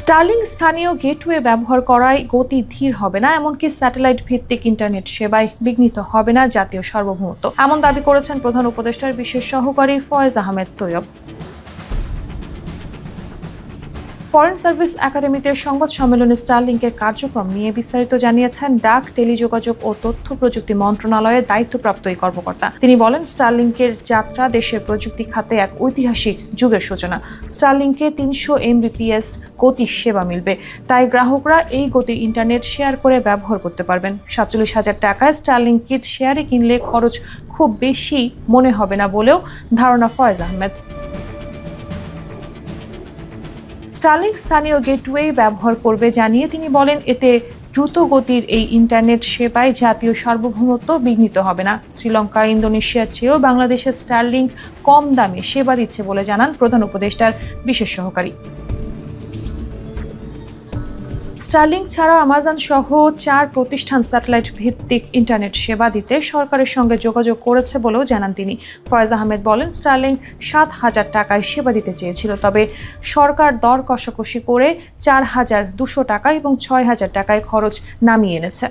Starlink স্থানীয় gateway ব্যবহার করায় গতি ধীর হবে না, এমনকি স্যাটেলাইট ভিত্তিক ইন্টারনেট সেবায় বিঘ্নিত হবে না জাতীয় সার্বভৌমত্ব, এমন দাবি করেছেন প্রধান উপদেষ্টার বিশেষ সহকারী ফয়েজ আহমেদ তৈয়ব। ফরেন সার্ভিস একাডেমিতে সংবাদ সম্মেলনে স্টারলিংকের কার্যক্রম নিয়ে বিস্তারিত জানিয়েছেন ডাক, টেলিযোগাযোগ ও তথ্য প্রযুক্তি মন্ত্রণালয়ের দায়িত্বপ্রাপ্ত এই কর্মকর্তা। তিনি বলেন, স্টারলিংকের যাত্রা দেশের প্রযুক্তি খাতে এক ঐতিহাসিক যুগের সূচনা। স্টারলিংকে 300 Mbps গতির সেবা মিলবে, তাই গ্রাহকরা এই গতির ইন্টারনেট শেয়ার করে ব্যবহার করতে পারবেন। 47,000 টাকায় স্টারলিংক কিট শেয়ারে কিনলে খরচ খুব বেশি মনে হবে না বলেও ধারণা ফয়েজ আহমেদ। স্টারলিংক স্থানীয় গেটওয়ে ব্যবহার করবে জানিয়ে তিনি বলেন, এতে দ্রুত গতির এই ইন্টারনেট সেবায় জাতীয় সার্বভৌমত্ব বিঘ্নিত হবে না। শ্রীলঙ্কা, ইন্দোনেশিয়ার চেয়েও বাংলাদেশের স্টারলিংক কম দামে সেবা দিচ্ছে বলে জানান প্রধান উপদেষ্টার বিশেষ সহকারী। স্টারলিংক ছাড়াও আমাজন সহ 4 প্রতিষ্ঠান স্যাটেলাইট ভিত্তিক ইন্টারনেট সেবা দিতে সরকারের সঙ্গে যোগাযোগ করেছে বলেও জানান তিনি। ফয়েজ আহমেদ বলেন, স্টারলিংক 7,000 টাকায় সেবা দিতে চেয়েছিল, তবে সরকার দর কষাকষি করে 4,200 টাকা এবং 6,000 টাকায় খরচ নামিয়ে এনেছে।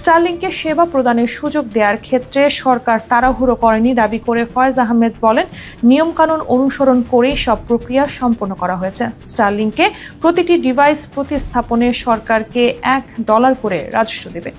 স্টারলিংকে সেবা প্রদানের সুযোগ দেওয়ার ক্ষেত্রে সরকার তাড়াহুড়ো করেনি দাবি করে ফয়েজ আহমেদ বলেন, নিয়মকানুন অনুসরণ করেই সব প্রক্রিয়া সম্পন্ন করা হয়েছে। স্টারলিংকে প্রতিটি ডিভাইস প্রতিস্থাপনে সরকারকে $1 করে রাজস্ব দেবে।